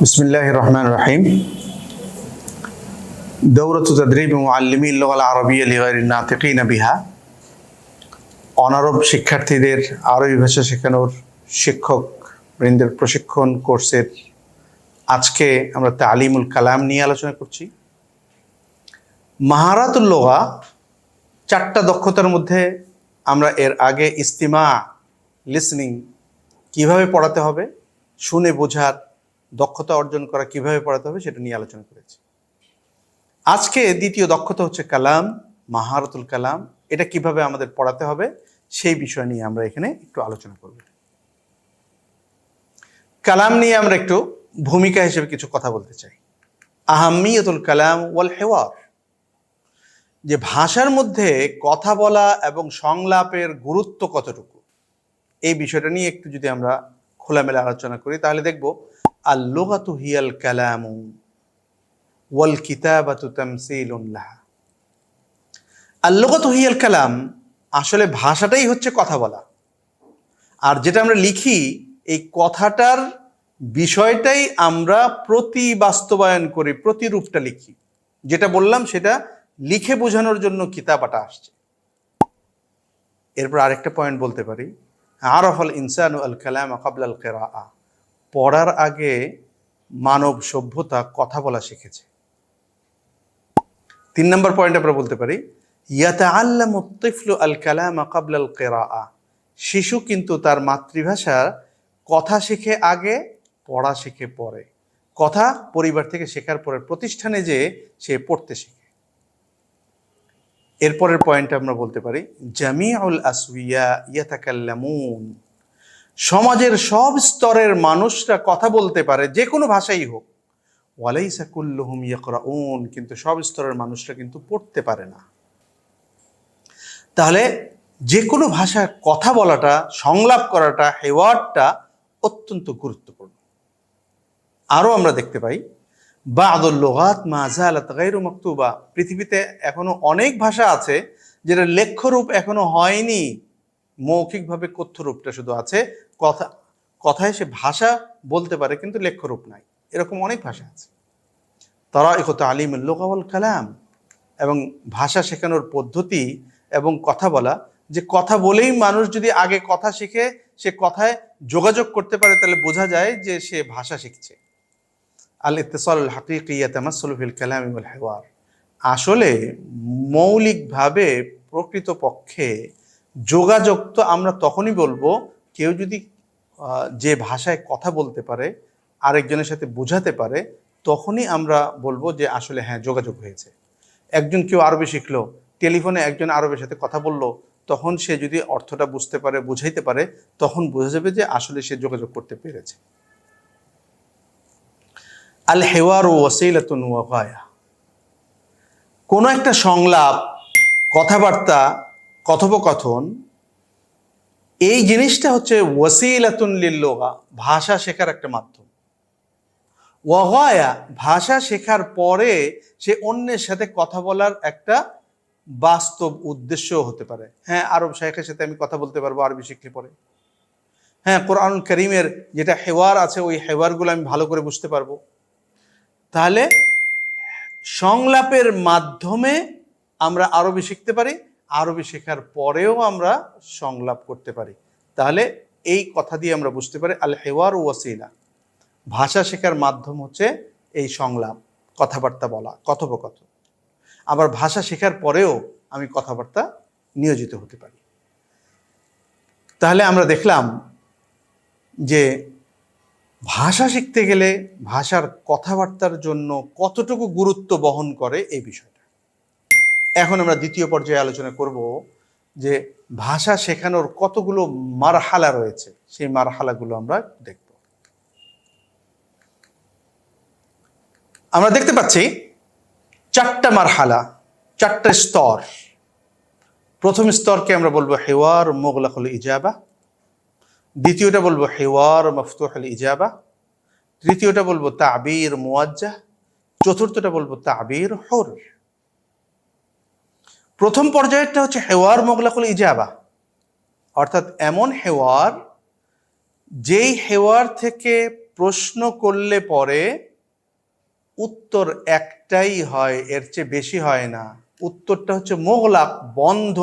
বিসমিল্লাহির রহমানির রহিম। দৌরাতু তাদরিব মুআল্লিমিল লুগাল আরাবিয়্যা লিগায়রিন নাতিকিনা বিহা। অনারব শিক্ষার্থীদের আরবি ভাষা শেখানোর শিক্ষক বৃন্দের প্রশিক্ষণ কোর্সের আজকে আমরা তালিমুল কালাম নিয়ে আলোচনা করছি। মাহারাতুল লুগা, চারটা দক্ষতার মধ্যে আমরা এর আগে ইস্তিমা, লিসনিং কিভাবে পড়াতে হবে, শুনে বোঝার দক্ষতা অর্জন করা কিভাবে পড়াতে হবে সেটা নিয়ে আলোচনা করেছি। আজকে দ্বিতীয় দক্ষতা হচ্ছে কালাম, মাহারাতুল কালাম। এটা কিভাবে আমাদের পড়াতে হবে সেই বিষয় নিয়ে আমরা এখানে একটু আলোচনা করব। কালাম নিয়ে আমরা একটু ভূমিকা হিসেবে কিছু কথা বলতে চাই। আহাম্মিয়াতুল কালাম ওয়াল হিওয়ার, যে ভাষার মধ্যে কথা বলা এবং সংলাপের গুরুত্ব কতটুকু, এই বিষয়টা নিয়ে একটু যদি আমরা খোলামেলা আলোচনা করি তাহলে দেখব আল লুগাতু হিয়াল কালামু ওয়াল কিতাবাতু তামসীলুন লাহা। আল লুগাতু হিয়াল কালাম, আসলে ভাষাটাই হচ্ছে কথা বলা, আর যেটা আমরা লিখি এই কথাটার বিষয়টাই আমরা প্রতি বাস্তবায়ন করি, প্রতিরূপটা লিখি। যেটা বললাম সেটা লিখে বোঝানোর জন্য কিতাবাটা আসছে। এরপর আরেকটা পয়েন্ট বলতে পারি, আরাফাল ইনসানু আল কালাম ক্বাবলা আল কিরাআ, পড়ার আগে মানব সভ্যতা কথা বলা শিখেছে। 3 নম্বর পয়েন্ট আমরা বলতে পারি, ইয়াতাআল্লামু তিফলু আল কালাম ক্বাবলা আল কিরাআ, শিশু কিন্তু তার মাতৃভাষা কথা শিখে আগে, পড়া শিখে পরে। কথা পরিবার থেকে শেখার পরে প্রতিষ্ঠানে যে সে পড়তে শিখে। এরপরের পয়েন্ট আমরা বলতে পারি, জামিউল আসওয়িয়া ইয়াতাকাল্লামুন, সমাজের সব স্তরের মানুষরা কথা বলতে পারে, যে কোনো ভাষাই হোক। ওয়ালাইসা কুল্লুহুম ইয়াকরাউন, কিন্তু সব স্তরের মানুষরা কিন্তু পড়তে পারে না। তাহলে যে কোনো ভাষায় কথা বলাটা, সংলাপ করাটা, হেওয়ারটা অত্যন্ত গুরুত্বপূর্ণ। আরও আমরা দেখতে পাই, বা'দুল লুগাত মা যালাত গায়রু মাকতুবা, পৃথিবীতে এখনো অনেক ভাষা আছে যেটা লেখ্যরূপ এখনো হয়নি, মৌখিকভাবে কথ্যরূপটা শুধু আছে। কথায় সে ভাষা বলতে পারে কিন্তু লেখ্যরূপ নাই, এরকম অনেক ভাষা আছে। তারাইকু তালিমুল লুগা ওয়াল কালাম, এবং ভাষা শেখানোর পদ্ধতি এবং কথা বলা, যে কথা বলেই মানুষ যদি আগে কথা শিখে, সে কথায় যোগাযোগ করতে পারে, তাহলে বোঝা যায় যে সে ভাষা শিখছে। আল ইত্তিসালুল হাকিকি ইয়াতামাসসালু ফিল কালামি ওয়াল হিওয়ার, আসলে মৌলিকভাবে প্রকৃতপক্ষে যোগাযোগ তো আমরা তখনই বলবো, কেউ যদি যে ভাষায় কথা বলতে পারে, আরেকজনের সাথে বোঝাতে পারে, তখনই আমরা বলবো যে আসলে হ্যাঁ, যোগাযোগ হয়েছে। কেউ আরবি শিখলো, টেলিফোনে একজন আরবের সাথে কথা বললো, তখন সে যদি অর্থটা বুঝতে পারে, বুঝাইতে পারে, তখন বোঝা যাবে যে আসলে সে যোগাযোগ করতে পেরেছে। আল হিওয়ারু ওয়াসিলাতুন ওয়া গায়া, কোনো একটা সংলাপ, কথাবার্তা, কথোপকথন, এই জিনিসটা হচ্ছে ওয়াসিলাতুন লিল লুগা, ভাষা শেখার একটা মাধ্যম। ওয়া গায়া, ভাষা শেখার পরে সে অন্যের সাথে কথা বলার একটা বাস্তব উদ্দেশ্য হতে পারে। হ্যাঁ, আরব শাইখের সাথে আমি কথা বলতে পারবো আরবি শিখলে পরে। হ্যাঁ, কোরআনুল কারীমের যেটা হেওয়ার আছে, ওই হেওয়ারগুলো আমি ভালো করে বুঝতে পারবো। তাহলে সংলাপের মাধ্যমে আমরা আরবি শিখতে পারি, আরবি শেখার পরেও আমরা সংলাপ করতে পারি। তাহলে এই কথা দিয়ে আমরা বুঝতে পারি আল হিওয়ার ওয়াসিলা, ভাষা শেখার মাধ্যম হচ্ছে এই সংলাপ, কথাবার্তা বলা, কথোপকথন। আবার ভাষা শেখার পরেও আমি কথাবার্তা নিয়োজিত হতে পারি। তাহলে আমরা দেখলাম যে ভাষা শিখতে গেলে ভাষার কথাবার্তার জন্য কতটুকু গুরুত্ব বহন করে এই বিষয়টা। এখন আমরা দ্বিতীয় পর্যায়ে আলোচনা করব যে ভাষা শেখানোর কতগুলো মারহালা রয়েছে, সেই মারহালাগুলো আমরা দেখব। আমরা দেখতে পাচ্ছি 4টা মারহালা, 4টা স্তর। প্রথম স্তরকে আমরা বলবো হিওয়ার মুগলাকুল ইজাবা, দ্বিতীয়টা বলবো হিওয়ার মফতুহুল ইজাবা, তৃতীয়টা বলবো তাবির মুওয়াজ্জাহ, চতুর্থটা বলবো তাবির হুর। প্রথম পর্যায়েরটা হচ্ছে হেওয়ার মুগলাকুল ইজাবা, অর্থাৎ এমন হেওয়ার যেই হেওয়ার থেকে প্রশ্ন করলে পরে উত্তর একটাই হয়, এর চেয়ে বেশি হয় না। উত্তরটা হচ্ছে মোগলাক, বন্ধ।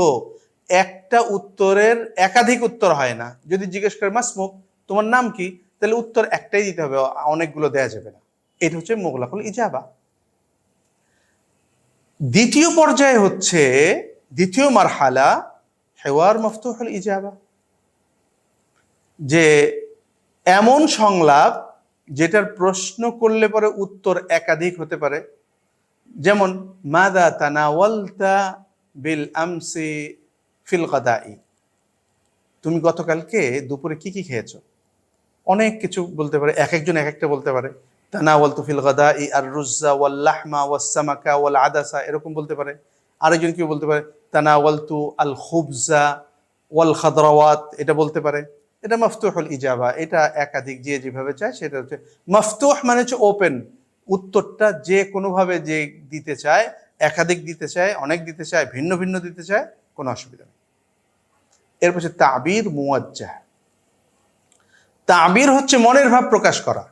একটা উত্তরের একাধিক উত্তর হয় না। যদি জিজ্ঞেস করে মাসমুক, তোমার নাম কি, তাহলে উত্তর একটাই দিতে হবে, অনেকগুলো দেয়া যাবে না। এটা হচ্ছে মোগলাকুল ইজাবা। দ্বিতীয় পর্যায়ে হচ্ছে, দ্বিতীয় মারহালা হেওয়ার মফতুহুল ইজাবা, যে এমন সংলাপ যেটার প্রশ্ন করলে পরে উত্তর একাধিক হতে পারে। যেমন মাদা তানাওয়ালতা বিল আমসি ফিল গাদাই, তুমি গতকালকে দুপুরে কি কি খেয়েছো। অনেক কিছু বলতে পারে, এক একজন এক একটা বলতে পারে। তানাওয়ালতু ফিল গাদাই আর রুজ্জা ওয়াল লাহমা ওয়াস সামাকা ওয়াল আদাসা, এরকম বলতে পারে। আরেকজন কেউ বলতে পারে তানাওয়ালতু আল খুবজা ওয়াল খাদরাওয়াত, এটা বলতে পারে। এটা মফতুহুল ইজাবা, এটা একাধিক যে যেভাবে চায় সেটা হচ্ছে মফতুহ, মানে হচ্ছে ওপেন। উত্তরটা যে কোনোভাবে যে দিতে চায়, একাধিক দিতে চায়, অনেক দিতে চায়, ভিন্ন ভিন্ন দিতে চায়, কোনো অসুবিধা নেই। এরপর হচ্ছে তাবির মুওয়াজ্জাহ। তাবির হচ্ছে মনের ভাব প্রকাশ করা,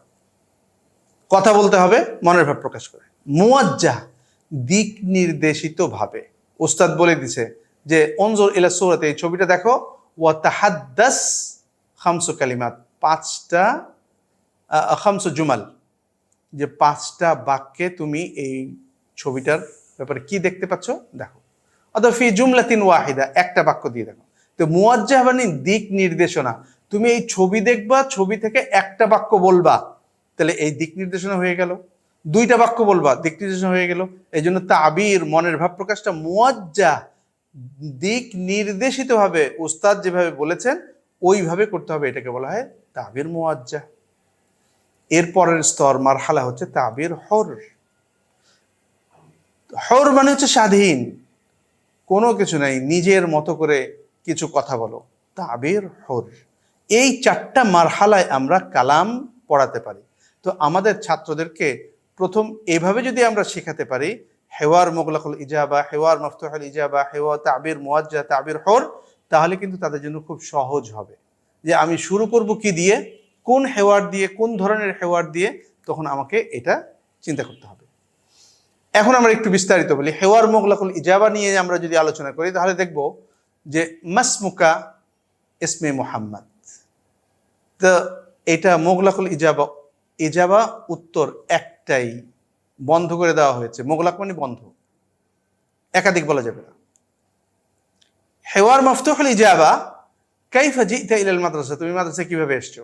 কথা বলতে হবে মনের ভাব প্রকাশ করে। মুওয়াজ্জাহ দিক নির্দেশিত ভাবে। উস্তাদ বলে দিছে যে অনজুর ইলা সূরাতে, এই ছবিটা দেখো, ওয়া তাহাদ্দাস খামসু কালিমাত, পাঁচটা খামসু জুমাল, যে পাঁচটা বাক্যে তুমি এই ছবিটার ব্যাপারে কি দেখতে পাচ্ছ দেখো। অথবা ফি জুমলাতিন ওয়াহিদা, একটা বাক্য দিয়ে দেখো। তো মুওয়াজ্জাহ মানে দিক নির্দেশনা। তুমি এই ছবি দেখবা, ছবি থেকে একটা বাক্য বলবা, তাহলে এই দিক নির্দেশনা হয়ে গেল। দুইটা বাক্য বলবা, দিক নির্দেশনা হয়ে গেল। এই জন্য তাবির, মনের ভাব প্রকাশটা মুওয়াজ্জাহ, দিক নির্দেশিত ভাবে উস্তাদ যেভাবে বলেছেন ওইভাবে করতে হবে, এটাকে বলা হয় তাবির মুওয়াজ্জাহ। এরপরের স্তর মারহালা হচ্ছে তাবির হর। হর মানে হচ্ছে স্বাধীন, কোনো কিছু নাই, নিজের মতো করে কিছু কথা বলো, তাবির হর। এই চারটা মারহালায় আমরা কালাম পড়াতে পারি। তো আমাদের ছাত্রদেরকে প্রথম এভাবে যদি আমরা শেখাতে পারি, হেওয়ার মোগলাকুল ইজাবা, হেওয়ার মফতুহুল ইজাবা, হেওয়া তাবির মুওয়াজ্জাহ, তাবির হর, তাহলে কিন্তু তাদের জন্য খুব সহজ হবে যে আমি শুরু করব কি দিয়ে, কোন হেওয়ার দিয়ে, কোন ধরনের হেওয়ার দিয়ে, তখন আমাকে এটা চিন্তা করতে হবে। এখন আমরা একটু বিস্তারিত বলি। হেওয়ার মোগলাকুল ইজাবা নিয়ে আমরা যদি আলোচনা করি, তাহলে দেখব যে মাসমুকা ইসমে মুহাম্মদ, তো এটা মোগলাকুল ইজাবা। ইজাবা উত্তর একটাই, বন্ধ করে দেওয়া হয়েছে। মোগলাক মানে বন্ধ, একাধিক বলা যাবে না। হেওয়ার মফতুহুল ইজাবা, কাইফা জিতা ইলাল মাদ্রাসা, তুমি মাদ্রাসায় কিভাবে এসছো।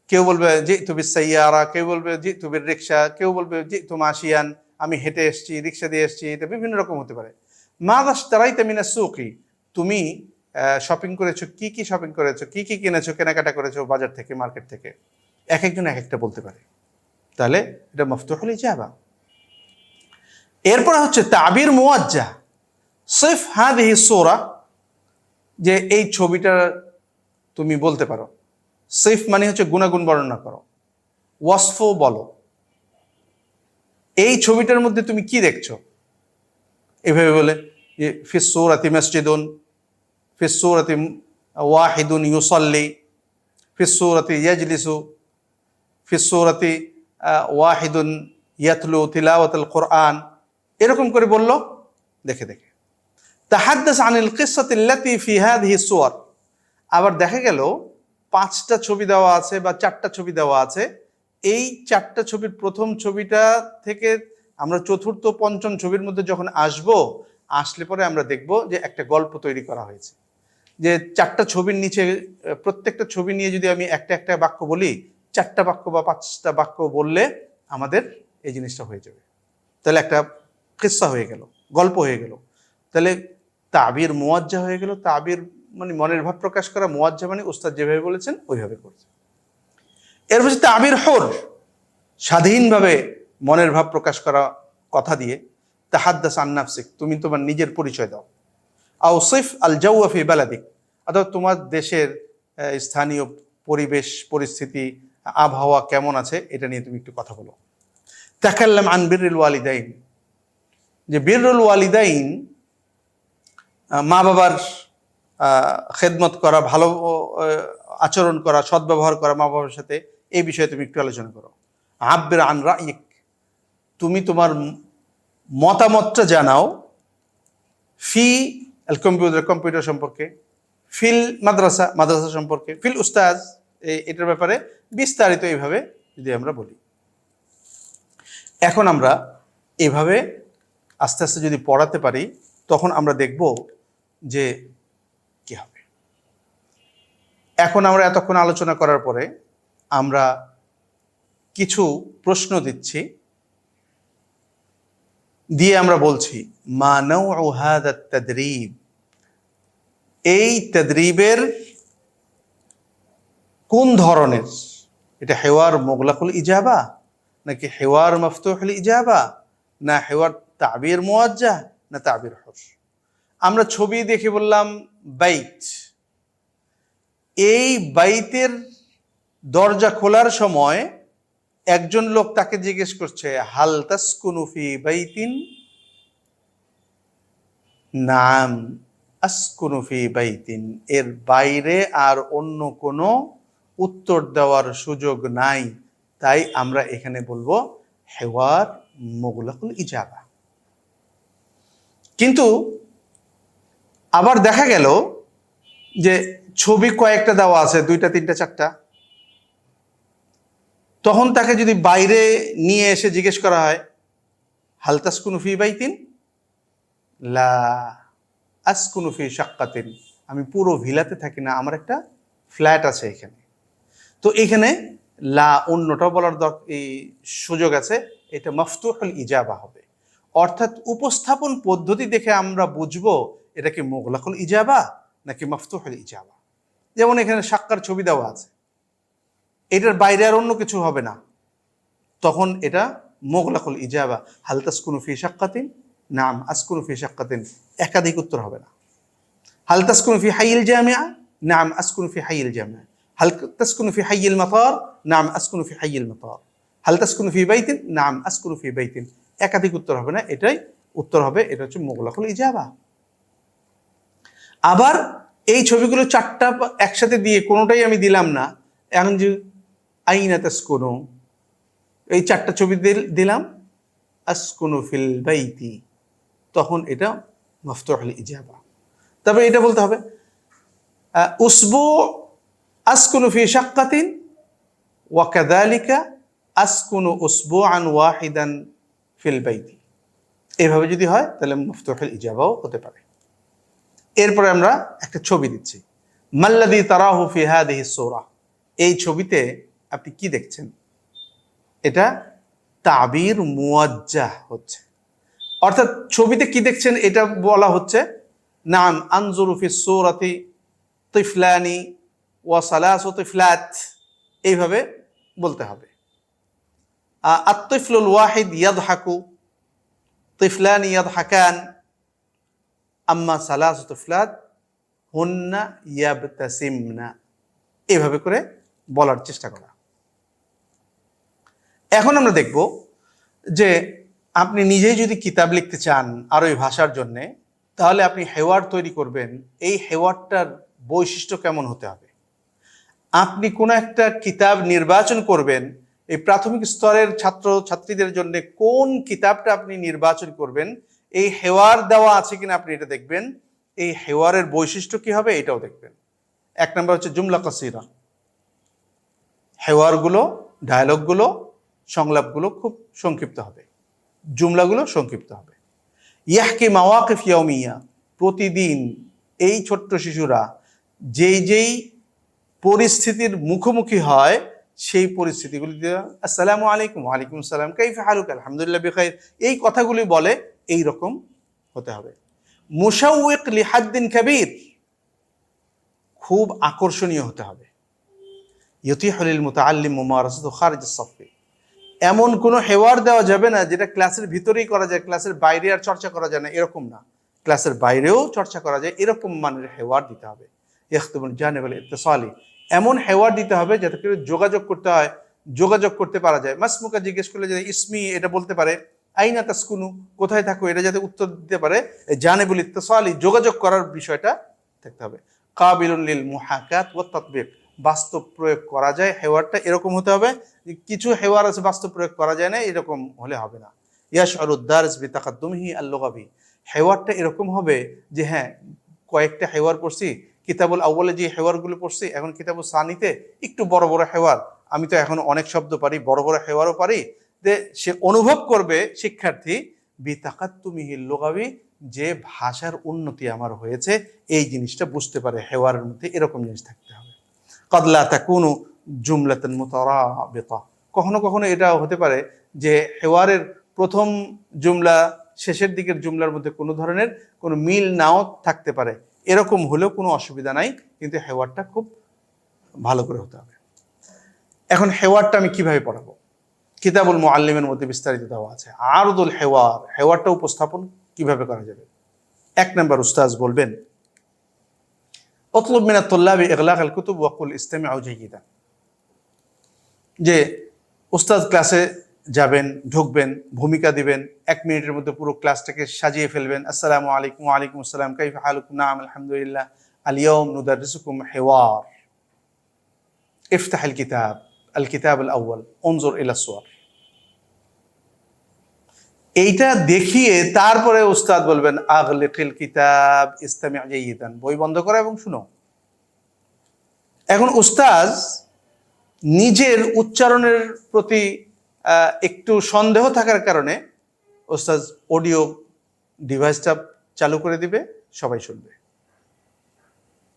কেউ বলবে জিতু বিস সাইয়ারা, কেউ বলবে জিতু বির রিকশা, কেউ বলবে জিতু মাশিয়ান, আমি হেঁটে এসেছি, রিক্সা দিয়ে এসেছি। এটা বিভিন্ন রকম হতে পারে। মাযা ইশতারাইতা মিনাস সুকি, তুমি শপিং করেছো, কি কি শপিং করেছো, কি কি কিনেছো, কেনাকাটা করেছো বাজার থেকে, মার্কেট থেকে। এক একজন এক একটা বলতে পারে, তাহলে এটা মফতুহুল ইজাবা। এরপর হচ্ছে তাবির মুওয়াজ্জাহ। সিফ হাদিহি সূরা, যে এই ছবিটা তুমি বলতে পারো। সিফ মানে হচ্ছে গুণাগুণ বর্ণনা করো। ওয়াসফ বলো, এই ছবিটার মধ্যে তুমি কি দেখছো, এভাবে বলে যে ফিস সূরাতি মসজিদুন, ফিস সূরাতি ওয়াহিদুন ইউসাল্লি, ফিস সূরাতি ইয়াজলিসু, ফিস সূরাতি ওয়াহিদুন ইয়াতলু তিলাওয়াতুল কুরআন, এরকম করে বললো দেখে দেখে। তাহাদ্দাস আনিল কিসসাতিল্লাতী ফি হাযিহি সুওয়ার, আবার দেখা গেল পাঁচটা ছবি দেওয়া আছে বা চারটা ছবি দেওয়া আছে। এই চারটা ছবির প্রথম ছবিটা থেকে আমরা চতুর্থ পঞ্চম ছবির মধ্যে যখন আসলে পরে আমরা দেখব যে একটা গল্প তৈরি করা হয়েছে। যে চারটা ছবির নিচে প্রত্যেকটা ছবি নিয়ে যদি আমি একটা একটা বাক্য বলি, চারটা বাক্য বা পাঁচটা বাক্য বললে আমাদের এই জিনিসটা হয়ে যাবে। তাহলে একটা কিস্সা হয়ে গেল, গল্প হয়ে গেল। তাহলে তাবির মুওয়াজ্জাহ হয়ে গেল। তাবির মানে মনের ভাব প্রকাশ করা, মুওয়াজ্জাহ মানে উস্তাদ যেভাবে বলেছেন ওইভাবে করছে। এর হচ্ছে তাবির হর, স্বাধীনভাবে মনের ভাব প্রকাশ করা কথা দিয়ে। তাহাদ্দাস আন নাফসিক, তুমি তোমার নিজের পরিচয় দাও। আওসিফ আল জাওয়া ফি বালাদিক, অর্থাৎ তোমার দেশের স্থানীয় পরিবেশ পরিস্থিতি, আবহাওয়া কেমন আছে, এটা নিয়ে তুমি একটু কথা বলো। তাকাল্লাম আন বিররিল ওয়ালিদাইন, যে বিররুল ওয়ালিদাইন, মা বাবার খেদমত করা, ভালো আচরণ করা, সদ্ব্যবহার করা মা বাবার সাথে, এই বিষয়ে তুমি একটু আলোচনা করো। আব্বির আন রাইক, তুমি তোমার মতামতটা জানাও। ফি আল কম্পিউটার সম্পর্কে, ফিল মাদ্রাসা সম্পর্কে, ফিল উস্তাজ এটার ব্যাপারে বিস্তারিত এইভাবে যদি আমরা বলি। এখন আমরা এভাবে আস্তে আস্তে যদি পড়াতে পারি তখন আমরা দেখব যে কি হবে। এখন আমরা এতক্ষণ আলোচনা করার পরে আমরা কিছু প্রশ্ন দিচ্ছি, দিয়ে আমরা বলছি মা নাউ হাদা তাদরিব, এই তাদরিবের কোন ধরনের, এটা হেওয়ার মুগলাকুল ইজাবা নাকি হেওয়ার মফতুহুল ইজাবা, না হেওয়ার তাবির মুওয়াজ্জাহ না তাবির হর। আমরা ছবি দেখে বললাম বাইত, এই বাইতের দরজা খোলার সময় একজন লোক তাকে জিজ্ঞেস করছে হাল তাসকুনু ফি বাইতিন, নাম আসকুনু ফি বাইতিন, এর বাইরে আর অন্য কোনো উত্তর দেওয়ার সুযোগ নাই, তাই আমরা এখানে বলবো হেওয়ার মুগলাকুল ইজাবা। কিন্তু আবার দেখা গেল যে ছবি কয়েকটা দেওয়া আছে, 2টা 3টা 4টা, তখন তাকে যদি বাইরে নিয়ে এসে জিজ্ঞেস করা হয় হাল তাসকুনু ফি বাইতিন, লা আসকুনু ফি শাক্কাতিন, আমি পুরো ভিলাতে থাকি না, আমার একটা ফ্ল্যাট আছে এখানে, তো এখানে লা অন্যটাও বলার এই সুযোগ আছে, এটা মফতুহুল ইজাবা হবে। অর্থাৎ উপস্থাপন পদ্ধতি দেখে আমরা বুঝবো এটা কি মুগলাকুল ইজাবা নাকি মফতুহুল ইজাবা। যেমন এখানে সাক্কার ছবি দেওয়া আছে, এটার বাইরে আর অন্য কিছু হবে না, তখন এটা মুগলাকুল ইজাবা। হাল তাসকুনু ফি শাক্কাতিন, নাম আসকুনু ফি শাক্কাতিন, একাধিক উত্তর হবে না। হাল তাসকুনু ফি হাইয়িল জামিআ, নাম আসকুনু ফি হাইয়িল জামিআ। হাল তাসকুনু ফি হাইয়িল মাতার, নাম আসকুনু ফি হাইয়িল মাতার। হাল তাসকুনু ফি বাইতিন, নাম আসকুনু ফি বাইতিন, একাধিক উত্তর হবে না, এটাই উত্তর হবে, এটা হচ্ছে মুগলাকুল ইজাবা। আবার এই ছবিগুলো 4টা একসাথে দিয়ে কোনোটাই আমি দিলাম না, এখন যে আইনা তাসকুনু, এই 4টা ছবি দিলাম আসকুনু ফিল বাইতি, তখন এটা মফতুহুল ইজাবা। তবে এটা বলতে হবে উসবু আসকুনু ফি শাক্কাতিন ওয়া কাযালিকা আসকুনু উসবুআন ওয়াহিদান ফিল বাইতি, এইভাবে যদি হয় তাহলে মফতুহুল ইজাবাও হতে পারে। এরপরে আমরা একটা ছবি দিচ্ছি, মাল্লাযী তারাহু ফি হাযিহি সূরা, এই ছবিতে আপনি কি দেখছেন, এটা তাবির মুওয়াজ্জাহ হচ্ছে। অর্থাৎ ছবিতে কি দেখছেন এটা বলা হচ্ছে, নাম আনজুরু ফি সূরাতি তিফলানি ওয়া সালাসু তিফলাত, এইভাবে বলতে হবে। আত-তিফলুল ওয়াহিদ ইয়াদহাকু, তিফলানি ইয়াদহাকান, আম্মা সালাসু তিফলাত হুন্না ইয়াবতাসিমনা, এইভাবে করে বলার চেষ্টা করা। এখন আমরা দেখব যে আপনি নিজেই যদি কিতাব লিখতে চান আরবি ভাষার জন্যে, তাহলে আপনি হেওয়ার তৈরি করবেন, এই হেওয়ারটার বৈশিষ্ট্য কেমন হতে হবে। আপনি কোনো একটা কিতাব নির্বাচন করবেন, এই প্রাথমিক স্তরের ছাত্র ছাত্রীদের জন্য কোন কিতাবটা আপনি নির্বাচন করবেন, এই হেওয়ার দেওয়া আছে কিনা আপনি এটা দেখবেন, এই হেওয়ারের বৈশিষ্ট্য কি হবে এটাও দেখবেন। 1 নম্বর হচ্ছে জুমলা কাসিরা, হেওয়ারগুলো, ডায়ালগগুলো, সংলাপগুলো খুব সংক্ষিপ্ত হবে, জুমলাগুলো সংক্ষিপ্ত হবে। ইয়াহকি মাওয়াকিফ ইয়াউমিয়া, প্রতিদিন এই ছোট্ট শিশুরা যেই পরিস্থিতির মুখোমুখি হয় সেই পরিস্থিতিগুলি দিয়ে আসসালামু আলাইকুম, ওয়ালাইকুম আসসালাম, কাইফা হালুক, আলহামদুলিল্লাহ বিখাইর, এই কথাগুলি বলে, এই রকম হতে হবে। মুশাউইক লিহাদ্দিন কাবীর, খুব আকর্ষণীয় হতে হবে। ইউতিহু লিল মুতাআল্লিম মুমারাসাতু খারিজ আস-সাফি, এমন কোনো হেওয়ার দেওয়া যাবে না যেটা ক্লাসের ভিতরেই করা যায়, ক্লাসের বাইরে আর চর্চা করা যায় না, এরকম না, ক্লাসের বাইরেও চর্চা করা যায়, এরকম মানের হেওয়ার দিতে হবে। ইখতিবুল জানিবুল ইত্তিসালি, এমন হেওয়ার দিতে হবে যাতে করে যোগাযোগ করতে হয়, যোগাযোগ করতে পারা যায়। মাসমুকা জিজ্ঞেস করলে যাতে ইসমি এটা বলতে পারে, আইনা তাসকুনু, কোথায় থাকো, এটা যাতে উত্তর দিতে পারে, জানিবুল ইত্তিসালি, যোগাযোগ করার বিষয়টা থাকতে হবে। কাবিলুন লিল মুহাকাত ওয়াত তাতবিক, বাস্তব প্রয়োগ করা যায়। হেওয়ারটা এরকম হতে হবে যে কিছু হেওয়ার আছে বাস্তব প্রয়োগ করা যায় না, এরকম হলে হবে না। ইয়াশউরুদ দারিস বিতাকাদ্দুমিহি আল-লুগাবি, হেওয়ারটা এরকম হবে যে হ্যাঁ কয়েকটা হেওয়ার পড়ছি, কিতাবুল আউয়ালে যে হেওয়ারগুলো পড়ছি, এখন কিতাবুল সানিতে একটু বড় বড় হেওয়ার, আমি তো এখন অনেক শব্দ পারি, বড় বড় হেওয়ারও পারি, যে সে অনুভব করবে শিক্ষার্থী বিতাকাদ্দুমিহিল লুগাবি, যে ভাষার উন্নতি আমার হয়েছে, এই জিনিসটা বুঝতে পারে। হেওয়ারের মধ্যে এরকম জিনিস থাকতে হবে। ক্বাদ লা তাকুনু জুমলাতান মুতারাবিতা, কখনো কখনো এটা হতে পারে যে হেওয়ারের প্রথম জুমলা শেষের দিকের জুমলার মধ্যে কোনো ধরনের কোনো মিল নাও থাকতে পারে, এরকম হলেও কোনো অসুবিধা নাই, কিন্তু হেওয়ারটা খুব ভালো করে হতে হবে। এখন হেওয়ারটা আমি কিভাবে পড়াবো? কিতাবুল মুআল্লিমের মধ্যে বিস্তারিত দেওয়া আছে। আরদুল হেওয়ার, হেওয়ারটা উপস্থাপন কিভাবে করা যাবে। 1 নম্বর উস্তাজ বলবেন উতলুব মিনাত তুল্লাবি ইগলাক আল কুতুব ওয়া কুল ইসতামিউ জাইয়িদান, যে উস্তাদ ক্লাসে যাবেন, ঢুকবেন, ভূমিকা দিবেন, 1 মিনিটের মধ্যে পুরো ক্লাসটাকে সাজিয়ে ফেলবেন। আসসালামু আলাইকুম। ওয়া আলাইকুম আসসালাম। কাইফা হালুকুম? নাম আলহামদুলিল্লাহ। আল ইয়াউম নুদাররিসুকুম হেওয়ার। ইফতাহ আল কিতাব, আল কিতাব আল আউয়াল, উনজুর ইলা সুওয়ার। এইটা দেখিয়ে তারপরে উস্তাদ বলবেন আগলিকিল কিতাব ইস্তামি' জাইয়িদান, বই বন্ধ করো এবং শুনো। এখন উস্তাদ নিজের উচ্চারণের প্রতি একটু সন্দেহ থাকার কারণে উস্তাদ অডিও ডিভাইসটা চালু করে দিবে, সবাই শুনবে।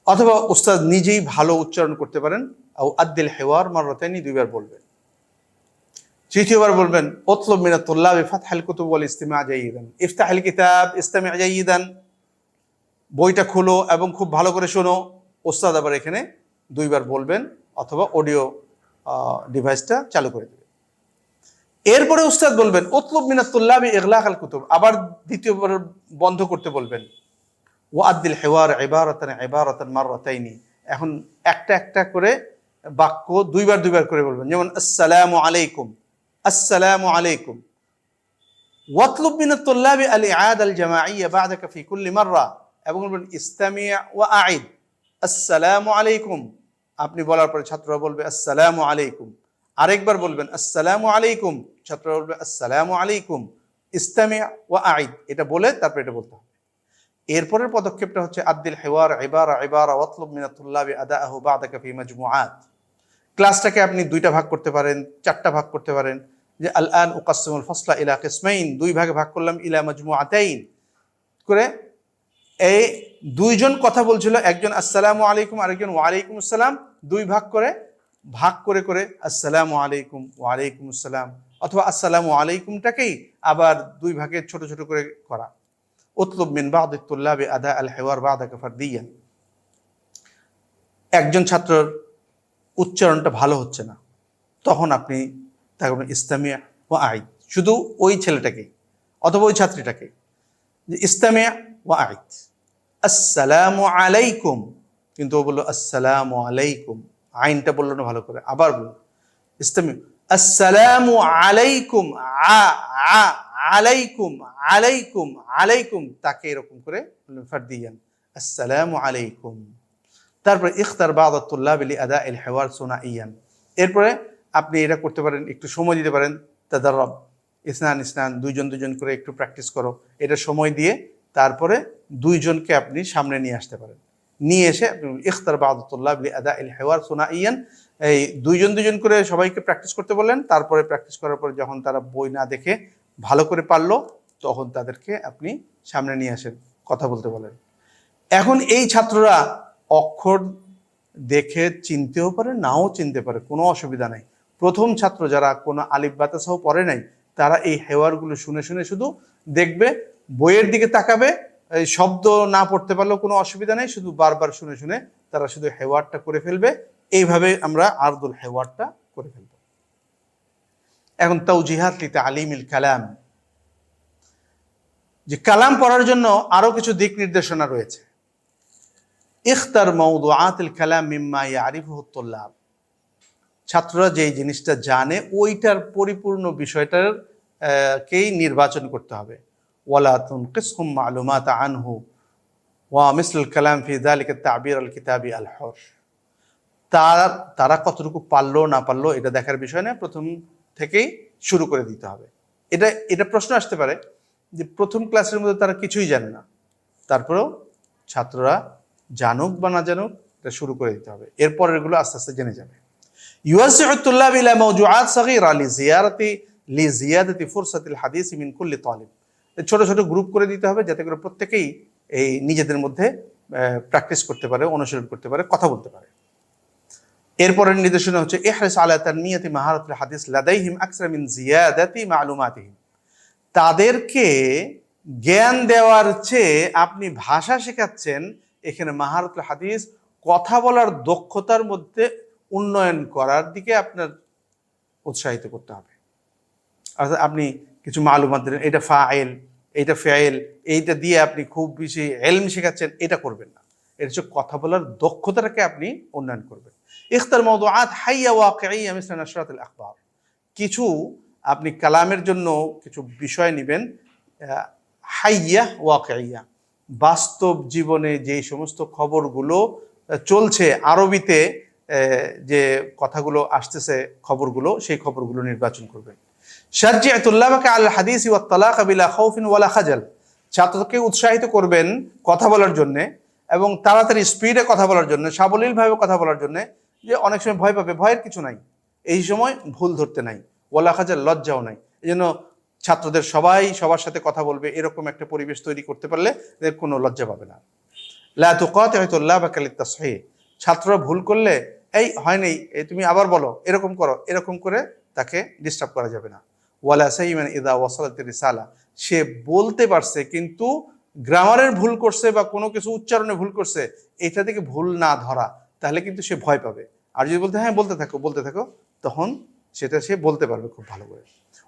অথবা উস্তাদ নিজেই ভালো উচ্চারণ করতে পারেন, আও আদ্দিল হেওয়ার মাররাতাইনি, 2 বার বলবেন। তৃতীয়বার বলবেন উতলুব মিনাত তুল্লাবি ফাতহাল কুতুব ওয়াল ইস্তিমা' জাইয়িদান, ইফতাহিল কিতাব ইস্তামি' জাইয়িদান, বইটা খোলো এবং খুব ভালো করে শোনো। ওস্তাদ আবার এখানে 2 বার বলবেন অথবা অডিও ডিভাইসটা চালু করে দেবে। এরপরে উস্তাদ বলবেন উতলুব মিনাত তুল্লাবি ইগলাক আল কুতুব, আবার দ্বিতীয়বার বন্ধ করতে বলবেন। ওয়া আদ্দিল হেওয়ার ইবারাতান মাররাতাইনি, এখন একটা একটা করে বাক্য 2 বার করে বলবেন। যেমন আসসালামু আলাইকুম, আসসালামু আলাইকুম। ওয়াতলুব মিনাত তুল্লাবি আল ইআদ আল জামাইয়্যা বা'দাকা ফি কুল্লি মাররা, এবং বলবেন ইস্তামি' ওয়া আ'ইদ আসসালামু আলাইকুম। আপনি বলার পরে ছাত্ররা বলবে আসসালামু আলাইকুম, আরেকবার বলবেন আসসালামু আলাইকুম, ছাত্ররা বলবে আসসালামু আলাইকুম, ইস্তামি' ওয়া আ'ইদ, এটা বলে তারপর এটা বলতে হবে। এরপরের পদক্ষেপটা হচ্ছে আদ্দিল হেওয়ার ইবারা ওয়াতলুব মিনাত তুল্লাবি আদাআহু বা'দাকা ফি মাজমুআত। ক্লাসটাকে আপনি 2টা ভাগ করতে পারেন, 4টা ভাগ করতে পারেন। যে আল আন উকাসসিমুল ফাসলা ইলা কিসমাইন, 2 ভাগে ভাগ করলাম, ইলা মাজমুআতাইন করে। এই 2 জন কথা বলছিল, একজন আসসালামু আলাইকুম, আরেকজন ওয়া আলাইকুম আসসালাম, 2 ভাগ করে আসসালামু আলাইকুম ওয়া আলাইকুম আসসালাম, অথবা আসসালামু আলাইকুমটাকেই আবার 2 ভাগে ছোট ছোট করে করা। উতলুব মিন বা'দিত তুল্লাবি আদা আল হেওয়ার বা'দাকা ফারদিয়ান, একজন ছাত্রর উচ্চারণটা ভালো হচ্ছে না, তখন আপনি তাকে ইস্তামি' ওয়া আ'ইদ, শুধু ওই ছেলেটাকে অথবা ওই ছাত্রীটাকে, যে ইস্তামি' ওয়া আ'ইদ। আসসালামু আলাইকুম, কিন্তু ও বললো আসসালামু আলাইকুম, আইনটা বললো না ভালো করে, আবার বললো ইস্তামি' আসসালামু আলাইকুম, আলাইকুম আলাইকুম আলাইকুম, তাকে এরকম করে ফারদিয়ান আসসালামু আলাইকুম। তারপরে ইখতার বা'দাত তুল্লাবি লিআদাইল হেওয়ার সুনাইয়ান, এরপরে আপনি এটা করতে পারেন, একটু সময় দিতে পারেন। তাদাররাব ইসনান, 2 জন করে একটু প্র্যাকটিস করো, এটা সময় দিয়ে তারপরে 2 জনকে আপনি সামনে নিয়ে আসতে পারেন। নিয়ে এসে ইখতার বা'দাত তুল্লাবি লিআদাইল হেওয়ার সুনাইয়ান, এই 2 জন করে সবাইকে প্র্যাকটিস করতে বললেন। তারপরে প্র্যাকটিস করার পর যখন তারা বই না দেখে ভালো করে পারলো, তখন তাদেরকে আপনি সামনে নিয়ে আসেন, কথা বলতে বলেন। এখন এই ছাত্ররা অক্ষর দেখে চিনতেও পারে, নাও চিনতে পারে, কোনো অসুবিধা নাই। প্রথম ছাত্র যারা কোনো আলিফ বাতাসাও পড়ে নাই, তারা এই হেওয়ারগুলো শুনে শুনে শুধু দেখবে, বইয়ের দিকে তাকাবে, এই শব্দ না পড়তে পারলেও কোনো অসুবিধা নেই, শুধু বারবার শুনে শুনে তারা শুধু হেওয়ারটা করে ফেলবে। এইভাবে আমরা আরদুল হেওয়ারটা করে ফেলব। এখন তাওজিহাত লি তা'লিমিল কালাম, যে কালাম পড়ার জন্য আরো কিছু দিক নির্দেশনা রয়েছে। ইখতার মাওদুআতিল কালাম মিম্মা ইয়ারিফুহু তুল্লাব, ছাত্ররা যেই জিনিসটা জানে ওইটার পরিপূর্ণ বিষয়টার কেই নির্বাচন করতে হবে। ওয়ালা তুনকিসহুম মালুমাত আনহু ওয়া মিসলুল কালাম ফি যালিকা তা'বীর আল কিতাবি আল হুর, তারা কতটুকু পারলো না পারলো এটা দেখার বিষয় না, প্রথম থেকেই শুরু করে দিতে হবে। এটা প্রশ্ন আসতে পারে যে প্রথম ক্লাসের মধ্যে তারা কিছুই জানে না, তারপরেও ছাত্ররা জানুক বা না জানুক এটা শুরু করে দিতে হবে, এরপর এগুলো আস্তে আস্তে জেনে যাবে। ইউয়াসিউ তুল্লাব ইলা মাওজুআত সাগীরা লিজিয়াদাতি ফুরসাতিল হাদিস মিন কুল্লি তালিব। ছোট ছোট গ্রুপ করে দিতে হবে যাতে করে প্রত্যেকেই এই নিজেদের মধ্যে প্র্যাকটিস করতে পারে, অনুশীলন করতে পারে, কথা বলতে পারে। এরপরের নির্দেশনা হচ্ছে ইহরিস আলা তানমিয়াতি মাহারাতুল হাদিস লাদাইহিম আকসার মিন জিয়াদাতি মালুমাতিহিম। তাদেরকে জ্ঞান দেওয়ার চেয়ে আপনি ভাষা শেখাচ্ছেন, এখানে মাহারাতুল হাদিস কথা বলার দক্ষতার মধ্যে উন্নয়ন করার দিকে আপনার উৎসাহিত করতে হবে। অর্থাৎ আপনি কিছু মালুমাত দিলেন, এটা ফাইল, এইটা ফেইল, এইটা দিয়ে আপনি খুব বেশি ইলম শেখাচ্ছেন, এটা করবেন না। এটা হচ্ছে কথা বলার দক্ষতাটাকে আপনি উন্নয়ন করবেন। ইখতার মাওদুআত হাইয়া ওয়াকিইয়া মিসলা নাশরাতুল আখবার। কিছু আপনি কালামের জন্য কিছু বিষয় নেবেন হাইয়া ওয়াকিইয়া, বাস্তব জীবনে যেই সমস্ত খবরগুলো চলছে, আরবিতে যে কথাগুলো আসতেছে খবরগুলো, সেই খবরগুলো নির্বাচন করবেন। শারজি তুল্লাবাকে আল হাদিস ওয়াত তালাক বিলা খাউফিন ওয়ালা খাজাল। ছাত্রকে উৎসাহিত করবেন কথা বলার জন্যে এবং তাড়াতাড়ি স্পিডে কথা বলার জন্য, সাবলীলভাবে কথা বলার জন্য। যে অনেক সময় ভয় পাবে, ভয়ের কিছু নাই, এই সময় ভুল ধরতে নাই, ওয়ালা খাজাল, লজ্জাও নাই। এই জন্য ছাত্রদের সবাই সবার সাথে কথা বলবে এরকম একটা পরিবেশ তৈরি করতে পারলে এদের কোনো লজ্জা পাবে না। লা তুকাতিউ তুল্লাবাকা লিত-তাসহিহ। ছাত্ররা ভুল করলে এই হয়নি, এই তুমি আবার বলো, এরকম করো, এরকম করে তাকে ডিস্টার্ব করা যাবে না। ওয়ালা সাইমান ইদা ওয়াসালাতির রিসালা। সে বলতে পারছে কিন্তু গ্রামারের ভুল করছে বা কোনো কিছু উচ্চারণে ভুল করছে, এটা থেকে ভুল না ধরা, তাহলে কিন্তু সে ভয় পাবে। আর যদি বলতে হ্যাঁ বলতে থাকো, তখন সেটা সে বলতে পারবে খুব ভালো করে।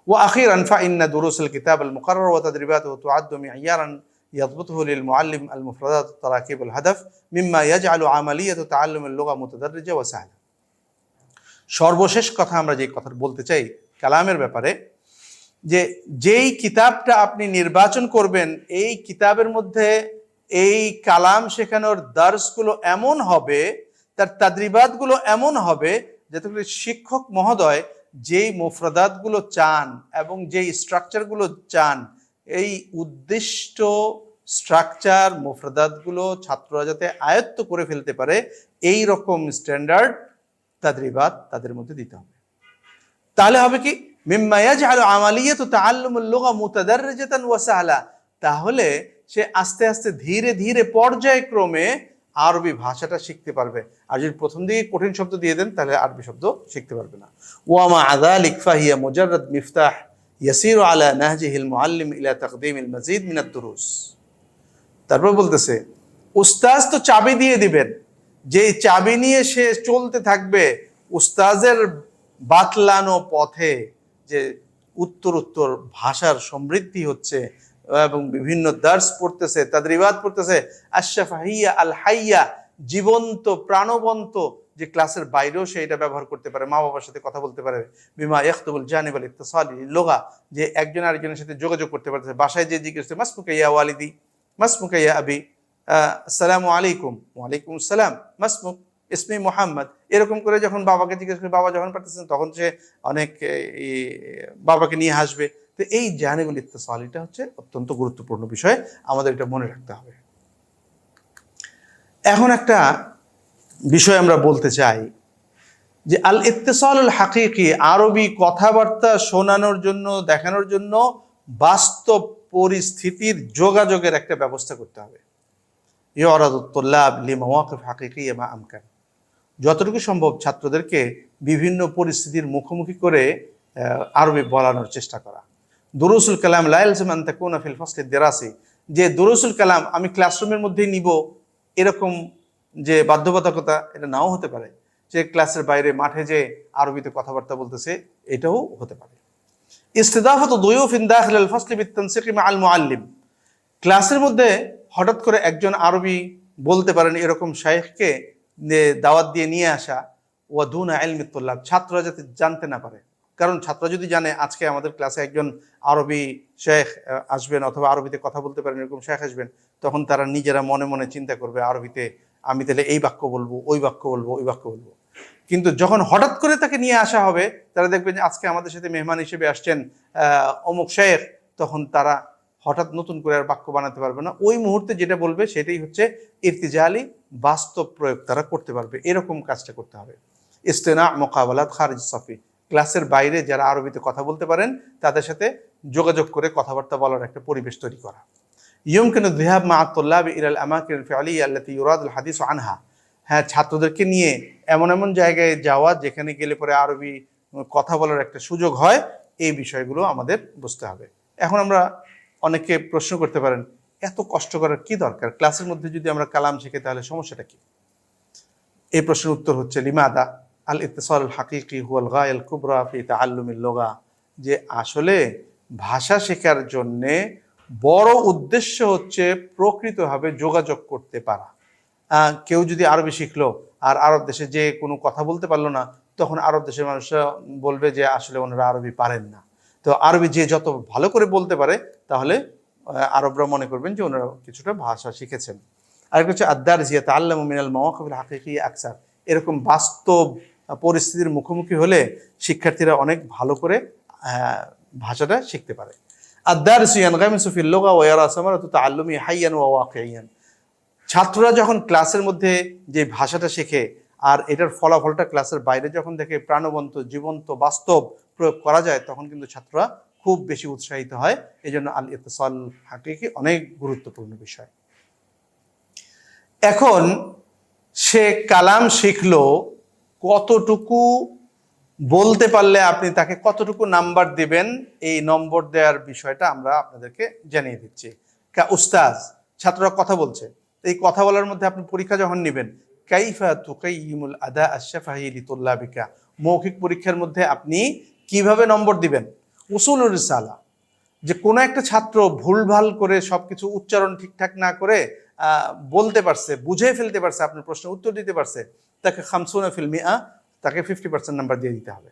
ওয়া আখিরান ফাইন্না দুরুসুল কিতাব আল মুকাররার ওয়া তাদরিবাতুহু তুআদ্দু মি'য়ারান يضبطه للمعلم المفردات التراكيب الهدف مما يجعل عملية تعلم اللغة متدرجة وسهلة। সর্বশেষ কথা আমরা যে কথা বলতে চাই কালামের ব্যাপারে, যে যেই কিতাবটা আপনি নির্বাচন করবেন, এই কিতাবের মধ্যে এই কালাম শেখানোর দার্সগুলো এমন হবে, তার তাদরিবাতগুলো এমন হবে যাতে করে শিক্ষক মহোদয় যেই মুফরাদাতগুলো চান এবং যেই স্ট্রাকচারগুলো চান, এই উদ্দিষ্ট স্ট্রাকচার মুফরাদাতগুলো ছাত্ররা যাতে আয়ত্ত করে ফেলতে পারে, এই রকম স্ট্যান্ডার্ড তাদরিবাত তাদের মধ্যে দিতে হবে। তাহলে হবে কি, মিম্মা ইয়াজআলু আমালিয়াতু তাআল্লুমুল লুগা মুতাদাররিজাতান ওয়া সাহলা। তাহলে সে আস্তে আস্তে ধীরে ধীরে পর্যায়ক্রমে আরবি ভাষাটা শিখতে পারবে। আর যদি প্রথম দিকে কঠিন শব্দ দিয়ে দেন তাহলে আরবি শব্দ শিখতে পারবে না। ওয়া মা যালিক ফাহিয়া মুজাররাদ মিফতাহ ইয়াসিরু আলা নাহজিহিল মুআল্লিম ইলা তাকদীমিল মাজিদ মিনাদ দুরুস। তারপর বলতেছে উস্তাজ তো চাবি দিয়ে দিবেন, যে চাবি নিয়ে সে চলতে থাকবে উস্তাজের বাতলানো পথে, যে উত্তর উত্তর ভাষার সমৃদ্ধি হচ্ছে এবং বিভিন্ন দার্স পড়তেছে, তাদরিবাত পড়তেছে, আশফাহিয়া আল হাইয়া, জীবন্ত প্রাণবন্ত, যে ক্লাসের বাইরেও সে এটা ব্যবহার করতে পারে, মা বাবার সাথে কথা বলতে পারে। বিমা ইয়াখতুবুল জানিব আল ইত্তিসালি লুগা, যে একজন আরেকজনের সাথে যোগাযোগ করতে পারতেছে। বাসায় যে জিজ্ঞেস করছে মাসমুকা ইয়া ওয়ালিদি, মাসমুকা ইয়া আবি, আসসালামু আলাইকুম, ওয়ালাইকুম আসসালাম, মাসমুক, ইসমি মোহাম্মদ, এরকম করে যখন বাবাকে জিজ্ঞেস করে, বাবা যখন পারতেছেন তখন সে অনেক বাবাকে নিয়ে হাসবে। তো এই জানিবুল ইত্তিসালিটা হচ্ছে অত্যন্ত গুরুত্বপূর্ণ বিষয়, আমাদের এটা মনে রাখতে হবে। এখন একটা বিষয় আমরা বলতে চাই যে আল ইত্তিসালুল হাকিকি, আরবি কথাবার্তা শোনানোর জন্য, দেখানোর জন্য বাস্তব পরিস্থিতির যোগাযোগের একটা ব্যবস্থা করতে হবে। ইউরাদুত তুল্লাব লিমাওয়াকিফ হাকিকিয়া মা আমকান। যতটুকু সম্ভব ছাত্রদেরকে বিভিন্ন পরিস্থিতির মুখোমুখি করে আরবি বলানোর চেষ্টা করা। দুরুসুল কালাম লা ইয়ালজাম আন তাকুনা ফিল ফাসলি দিরাসি, যে দুরুসুল কালাম আমি ক্লাসরুমের মধ্যেই নিব এরকম যে বাধ্যবাধকতা এটা নাও হতে পারে। যে ক্লাসের বাইরে মাঠে যে আরবিতে কথাবার্তা বলতেছে, এটাও হতে পারে। ইস্তিদাফাতু দুয়ুফিন দাখিল আল ফাসলি বিত-তানসিকি মা আল মুআল্লিম, ক্লাসের মধ্যে হঠাৎ করে একজন আরবি বলতে পারেন এরকম শাইখকে দাওয়াত দিয়ে নিয়ে আসা। ওয়া দুনা ইলমি তুল্লাব, ছাত্ররা যাতে জানতে না পারে, কারণ ছাত্র যদি জানে আজকে আমাদের ক্লাসে একজন আরবি শেখ আসবেন অথবা আরবিতে কথা বলতে পারেন এরকম শেখ আসবেন, তখন তারা নিজেরা মনে মনে চিন্তা করবে আরবিতে আমি তাহলে এই বাক্য বলবো, ওই বাক্য বলবো, ওই বাক্য বলবো। কিন্তু যখন হঠাৎ করে তাকে নিয়ে আসা হবে, তারা দেখবেন যে আজকে আমাদের সাথে মেহমান হিসেবে আসছেন অমুক শেখ, তখন তারা হঠাৎ নতুন করে আর বাক্য বানাতে পারবে না। ওই মুহূর্তে যেটা বলবে সেটাই হচ্ছে ইরতিজালি, বাস্তব প্রয়োগ তারা করতে পারবে, এরকম কাজটা করতে হবে। ইস্তেনা মোকাবেলাত খারিজ সফি, ক্লাসের বাইরে যারা আরবিতে কথা বলতে পারেন তাদের সাথে যোগাযোগ করে কথাবার্তা বলার একটা পরিবেশ তৈরি করা। ইয়ুমকিনু যিহাব মা আত-তুল্লাব ইলাল আমাকিন আল-ফি'লিয়া আল্লাতী ইউরাদুল হাদিস আনহা, হ্যাঁ, ছাত্রদেরকে নিয়ে এমন এমন জায়গায় যাওয়া যেখানে গেলে পরে আরবি কথা বলার একটা সুযোগ হয়, এই বিষয়গুলো আমাদের বুঝতে হবে। এখন আমরা অনেকে প্রশ্ন করতে পারেন, এত কষ্ট করার কি দরকার? ক্লাসের মধ্যে যদি আমরা কালাম শিখি তাহলে সমস্যাটা কি? এই প্রশ্নের উত্তর হচ্ছে লিমাদা আল ইত্তিসাল আল হাকিকি হুয়াল গায়াল কুবরা ফি তাআল্লুমিল লুগা, যে আসলে ভাষা শেখার জন্যে বড় উদ্দেশ্য হচ্ছে প্রকৃতভাবে যোগাযোগ করতে পারা। কেউ যদি আরবি শিখলো আর আরব দেশে যে কোনো কথা বলতে পারলো না, তখন আরব দেশের মানুষরা বলবে যে আসলে ওনারা আরবি পারেন না। তো আরবি যে যত ভালো করে বলতে পারে, তাহলে আরবরা মনে করবেন যে ওনারা কিছুটা ভাষা শিখেছেন। আরেকটা হচ্ছে আদ-দারসিয়া তাআল্লামু মিনাল মাওয়াকিফিল হাকিকিয়া আকসার, এরকম বাস্তব পরিস্থিতির মুখোমুখি হলে শিক্ষার্থীরা অনেক ভালো করে ভাষাটা শিখতে পারে। আদ-দারসিয়া ইয়ানগামিসু ফিল লুগা ওয়া ইয়ারা সামারাতু তাআল্লুমি হাইয়ান ওয়া ওয়াকিয়ান, ছাত্ররা যখন ক্লাসের মধ্যে যে ভাষাটা শেখে আর এটার ফলাফলটা ক্লাসের বাইরে যখন দেখে প্রাণবন্ত, জীবন্ত, বাস্তব প্রয়োগ করা যায়, তখন কিন্তু ছাত্ররা খুব বেশি উৎসাহিত হয়। এই জন্য আল ইত্তিসাল হাকিকি অনেক গুরুত্বপূর্ণ বিষয়। এখন সে কালাম শিখলো, কতটুকু বলতে পারলে আপনি তাকে কতটুকু নাম্বার দিবেন, এই নম্বর দেওয়ার বিষয়টা আমরা আপনাদেরকে জানিয়ে দিচ্ছি। উস্তাজ, ছাত্ররা কথা বলছে, এই কথা বলার মধ্যে আপনি পরীক্ষা যখন নেবেন, কাইফা তুকাইয়িমুল আদা আশ-শাফাহি লিতুল্লাবিকা, মৌখিক পরীক্ষার মধ্যে আপনি কিভাবে নম্বর দিবেন। উসুলুর রিসালা, যে কোনো একটা ছাত্র ভুলভাল করে সবকিছু উচ্চারণ ঠিকঠাক না করে বলতে পারছে, বুঝে ফেলতে পারছে, আপনার প্রশ্নের উত্তর দিতে পারছে, তাকে 50 ফিল মিআ, তাকে 50% নাম্বার দিয়ে দিতে হবে।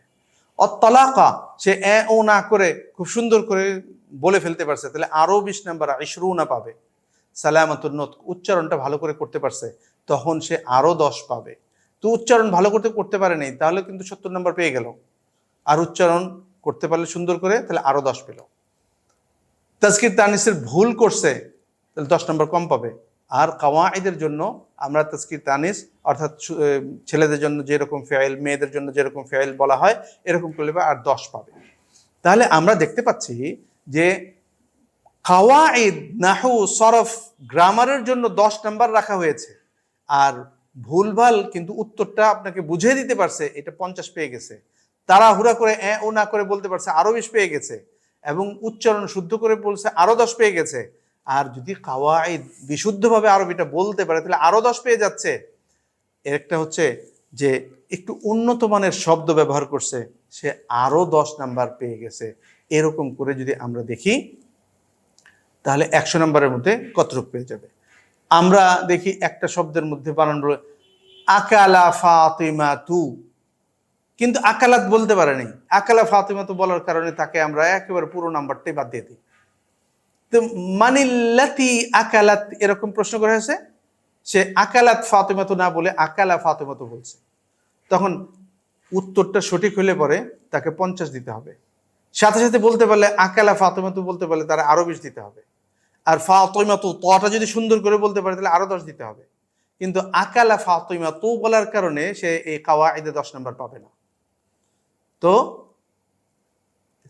অত-তালাকা, সে ও না করে খুব সুন্দর করে বলে ফেলতে পারছে, তাহলে আরও 20 নাম্বার 20 পাবে। সালামাতুন নুতক, উচ্চারণটা ভালো করে করতে পারছে, তখন সে আরও 10 পাবে। তো উচ্চারণ ভালো করতে পারে নাই, তাহলে কিন্তু 70 নাম্বার পেয়ে গেল। আর উচ্চারণ করতে পারলে সুন্দর করে, তাহলে আরও 10 পেল। তাজকির তানিসের ভুল করছে, তাহলে 10 নম্বর কম পাবে। আর কাওয়াইদের জন্য আমরা তাজকির তানিস, অর্থাৎ ছেলেদের জন্য যেরকম ফেইল, মেয়েদের জন্য যেরকম ফেইল বলা হয়, এরকম করলে আর 10 পাবে। তাহলে আমরা দেখতে পাচ্ছি যে কাওয়াইদ, নাহু, সরফ, গ্রামারের জন্য 10 নাম্বার রাখা হয়েছে। আর ভুলভাল কিন্তু উত্তরটা আপনাকে বুঝিয়ে দিতে পারছে, এটা 50 পেয়ে গেছে। তাড়াহুড়া করে ও না করে বলতে পারছে, আরও 20 পেয়ে গেছে। এবং উচ্চারণ শুদ্ধ করে বলছে, আরও 10 পেয়ে গেছে। আর যদি কাওয়াইদ বিশুদ্ধভাবে আরবিটা বলতে পারে, তাহলে আরও 10 পেয়ে যাচ্ছে। এর একটা হচ্ছে যে একটু উন্নত মানের শব্দ ব্যবহার করছে, সে আরও 10 নাম্বার পেয়ে গেছে। এরকম করে যদি আমরা দেখি, তাহলে 100 নাম্বারের মধ্যে কতটুকু পেয়ে যাবে। আমরা দেখি একটা শব্দের মধ্যে বানান বলে আকালা ফাতিমাতু, কিন্তু আকালাত বলতে পারে নাই। আকালা ফাতিমাতু বলার কারণে তাকে আমরা একেবারে পুরো নাম্বারটাই বাদ দিয়ে দিই। তো মানিল্লাতি আকালাত, এরকম প্রশ্ন করা হয়েছে, সে আকালাত ফাতিমাতু না বলে আকালা ফাতিমাতু বলছে, তখন উত্তরটা সঠিক হলে পরে তাকে 50 দিতে হবে। সাথে সাথে বলতে পারলে, আকালা ফাতিমাতু বলতে পারলে তারা আরো 20 দিতে হবে। আর ফাতিমাতু, তটা যদি সুন্দর করে বলতে পারে, তাহলে আরো 10 দিতে হবে। কিন্তু আকালা ফাতিমাতু বলার কারণে সে এই কাওয়াইদে 10 নাম্বার পাবে না। তো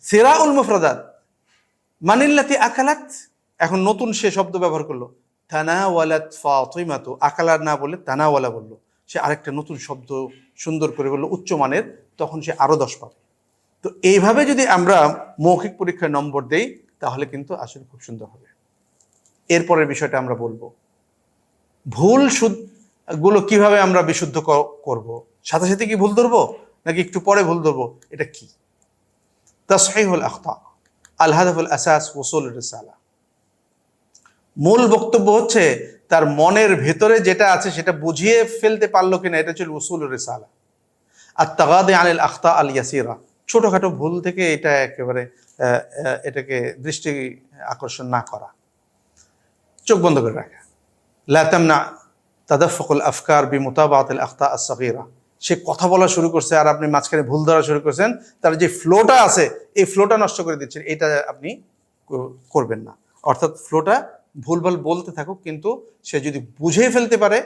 সিরাউল মুফরাদাত, মানিল্লাতি আকালাত, এখন নতুন সে শব্দ ব্যবহার করলো, তানাওয়ালাত ফাতিমাতু, আকালার না বলে তানাওয়ালা বললো, সে আরেকটা নতুন শব্দ সুন্দর করে বললো উচ্চমানের, তখন সে আরো 10 পাবে। তো এইভাবে যদি আমরা মৌখিক পরীক্ষায় নম্বর দেই, তাহলে কিন্তু আসলে খুব সুন্দর হবে। এরপরের বিষয়টা আমরা বলবো, ভুল গুলো কিভাবে আমরা বিশুদ্ধ করব। সাথে সাথে কি ভুল ধরবো নাকি একটু পরে ভুল ধরবো, এটা কি? তাসহিহুল আখতা আল হাদাফুল আসাস উসুলুর রিসালা, মূল বক্তব্য হচ্ছে তার মনের ভেতরে যেটা আছে সেটা বুঝিয়ে ফেলতে পারলো কিনা, এটা হচ্ছে উসুলুর রিসালা। আর তাগাদি আনিল আখতা আল ইয়াসিরা, ছোটখাটো ভুল থেকে এটা একেবারে এটাকে দৃষ্টি আকর্ষণ না করা, চোখ বন্ধ করে রাখা। লা তামনা তাদাফফুকুল আফকার বিমুতাবাআতিল আখতা আস-সাগীরা, সে কথা বলা শুরু করছে আর আপনি মাঝখানে ভুল ধরা শুরু করছেন, তার যে ফ্লোটা আছে এই ফ্লোটা নষ্ট করে দিচ্ছেন, এটা আপনি করবেন না। অর্থাৎ ফ্লোটা ভুলভাল বলতে থাকুক, কিন্তু সে যদি বুঝে ফেলতে পারে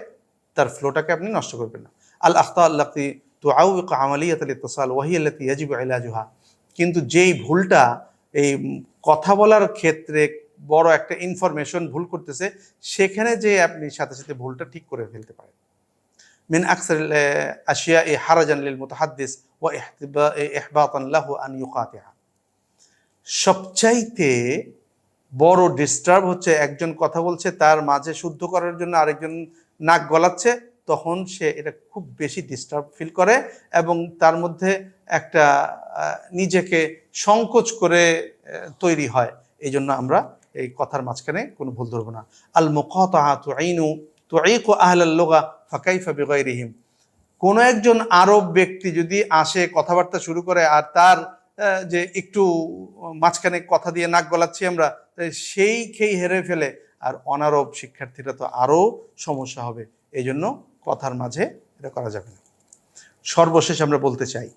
তার ফ্লোটাকে আপনি নষ্ট করবেন না। আল আখতা আল্লাতি তুআউক আমালিয়াত আল ইত্তিসাল ওয়া হিয়া আল্লাতী ইয়াজিবু ইলাজুহা, কিন্তু যেই ভুলটা এই কথা বলার ক্ষেত্রে বড় একটা ইনফরমেশন ভুল করতেছে, সেখানে যে আপনি সাথে সাথে ভুলটা ঠিক করে ফেলতে পারেন। মিন আকসার আশিয়া হারাজান লিল মুতাহাদ্দিস ওয়া ইহবাতান লাহু আন ইউকাতিহা, সবচাইতে বড় ডিস্টার্ব হচ্ছে একজন কথা বলছে, তার মাঝে শুদ্ধ করার জন্য আরেকজন নাক গলাচ্ছে, তখন সে এটা খুব বেশি ডিস্টার্ব ফিল করে এবং তার মধ্যে একটা নিজেকে সংকোচ করে তৈরি হয়। এই জন্য আমরা এই কথার মাঝখানে কোনো ভুল ধরবো না। আল মুকাতাআ তুঈকু আহলাল লুগা ফাকাইফা বিগাইরিহিম, কোনো একজন আরব ব্যক্তি যদি আসে কথাবার্তা শুরু করে আর তার যে একটু মাঝখানে কথা দিয়ে নাক গলাচ্ছি আমরা, সেই খেই হেরে ফেলে, আর অনারব শিক্ষার্থীরা তো আরও সমস্যা হবে। এই জন্য কথার মাঝে এটা করা যাবে না। সর্বশেষ আমরা বলতে চাই,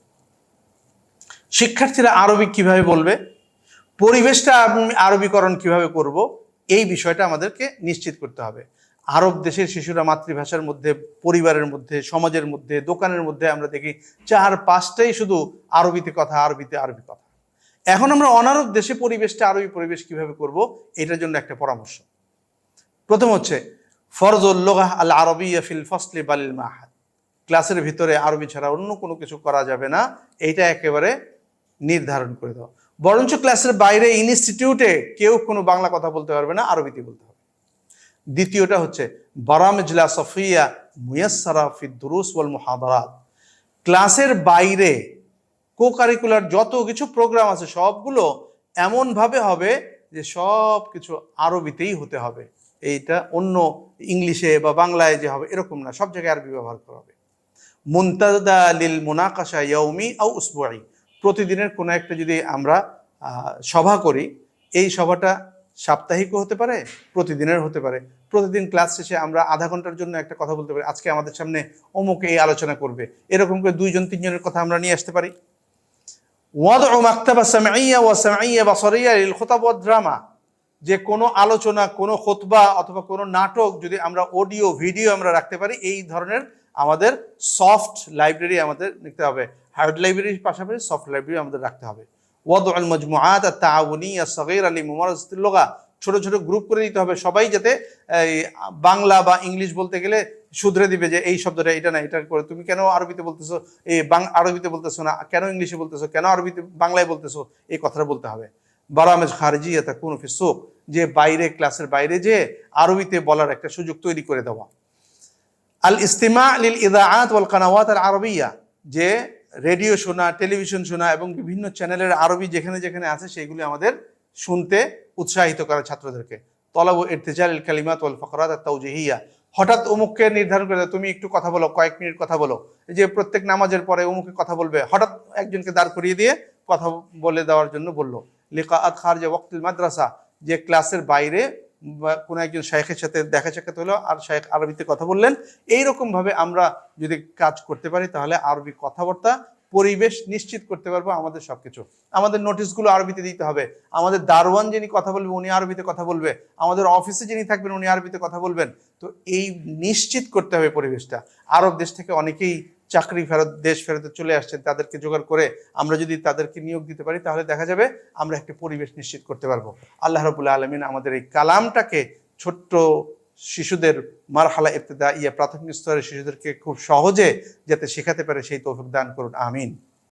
শিক্ষার্থীরা আরবি কিভাবে বলবে, পরিবেশটা আরবিকরণ কিভাবে করব, এই বিষয়টা আমাদেরকে নিশ্চিত করতে হবে। আরব দেশের শিশুরা মাতৃভাষার মধ্যে, পরিবারের মধ্যে, সমাজের মধ্যে, দোকানের মধ্যে আমরা দেখি 4-5টাই শুধু আরবিতে কথা, আরবি কথা। এখন আমরা অনারব দেশে পরিবেশটা আরবি পরিবেশ কিভাবে করব, এটার জন্য একটা পরামর্শ। প্রথম হচ্ছে ফরজুল লুগাহ আল আরবিয়্যা ফিল ফসলি বালিল মাহাদ, ক্লাসের ভিতরে আরবি ছাড়া অন্য কোনো কিছু করা যাবে না, এইটা একেবারে নির্ধারণ করে দাও। বরঞ্চ ক্লাসের বাইরে ইনস্টিটিউটে কেউ কোনো বাংলা কথা বলতে পারবে না, আরবিতে বলতে হবে। দ্বিতীয়টা হচ্ছে বারামিজ লা সাফিয়া মুয়াসসারা ফিদ দুরুস ওয়াল মুহাদারাত, ক্লাসের বাইরে কো কারিকুলার যত কিছু প্রোগ্রাম আছে সবগুলো এমনভাবে হবে যে সব কিছু আরবিতেই হতে হবে। এইটা অন্য ইংলিশে বা বাংলায় যে হবে এরকম না, সব জায়গায় আরবি ব্যবহার করা হবে। মুনতাদা লিল মুনাকাশা ইয়াউমি আও উসবুঈ, প্রতিদিনের কোনো একটা যদি আমরা সভা করি, এই সভাটা সাপ্তাহিকও হতে পারে, প্রতিদিনের হতে পারে। প্রতিদিন ক্লাস শেষে আমরা আধা ঘন্টার জন্য একটা কথা বলতে পারি, আজকে আমাদের সামনে অমুক এই আলোচনা করবে, এরকম করে 2-3জনের কথা আমরা নিয়ে আসতে পারি। ওয়াদউ মাকতাবা সামঈয়া ওয়া সামঈয়া বাসারিয়া লিল খুতাব ওয়াদ ড্রামা, যে কোনো আলোচনা, কোনো খুতবা অথবা কোনো নাটক যদি আমরা অডিও ভিডিও আমরা রাখতে পারি, এই ধরনের আমাদের সফট লাইব্রেরি আমাদের নিতে হবে। হার্ড লাইব্রেরির পাশাপাশি সফট লাইব্রেরি আমাদের রাখতে হবে। ওয়াদউল মাজমুআত আত-তাআউনিয়া সাগীরা লিমুমারাসাতিল লুগা, ছোট ছোট গ্রুপ করে দিতে হবে, সবাই যাতে বাংলা বা ইংলিশ বলতে গেলে শুধরে দিবে যে এই শব্দটা এটা না, এটা করে তুমি কেন আরবিতে বলতেছো, এই আরবিতে বলতেছো না, কেন ইংলিশে বলতেছো, কেন আরবিতে বাংলায় বলতেছো, এই কথাটা বলতে হবে। বারামেজ খারিজিয়া তাকুনু ফি সুক, যে বাইরে ক্লাসের বাইরে যে আরবিতে বলার একটা সুযোগ তৈরি করে দেওয়া। আল ইস্তিমা লিল ইদাআত ওয়াল কানাওয়াত আল আরবিয়া, যে রেডিও শোনা, টেলিভিশন শোনা এবং বিভিন্ন চ্যানেলের আরবি যেখানে যেখানে আছে সেইগুলি আমাদের শুনতে উৎসাহিত করা ছাত্রদেরকে। তলাবু ইরতিজাল আল কালিমাত ওয়াল ফাকরাত আত তাওজিহিয়া, হঠাৎ অমুককে নির্ধারণ করে দাও, তুমি একটু কথা বলো, কয়েক মিনিট কথা বলো, যে প্রত্যেক নামাজের পরে অমুকে কথা বলবে, হঠাৎ একজনকে দাঁড় করিয়ে দিয়ে কথা বলে দেওয়ার জন্য বললো। লিকাআত খারিজা ওয়াক্তিল মাদ্রাসা, যে ক্লাসের বাইরে কোনো একজন শাইখের সাথে দেখা সাক্ষাৎ হলো আর শাইখ আরবিতে কথা বললেন, এইরকম ভাবে আমরা যদি কাজ করতে পারি তাহলে আরবি কথাবার্তা পরিবেশ নিশ্চিত করতে পারবো। আমাদের সবকিছু, আমাদের নোটিশগুলো আরবিতে দিতে হবে, আমাদের দারোয়ান যিনি কথা বলবে উনি আরবিতে কথা বলবে, আমাদের অফিসে যিনি থাকবেন উনি আরবিতে কথা বলবেন। তো এই নিশ্চিত করতে হবে পরিবেশটা। আরব দেশ থেকে অনেকেই চাকরি দেশ ফেরতে চলে আসছেন, তাদেরকে জোগাড় করে আমরা যদি তাদেরকে নিয়োগ দিতে পারি তাহলে দেখা যাবে আমরা একটা পরিবেশ নিশ্চিত করতে পারবো। আল্লাহ রাব্বুল আলামিন আমাদের এই কালামটাকে ছোট্ট শিশুদের মারহালা ইবতিদাইয়া প্রাথমিক স্তরের শিশুদেরকে খুব সহজে যাতে শেখাতে পারে সেই তৌফিক দান করুন, আমিন।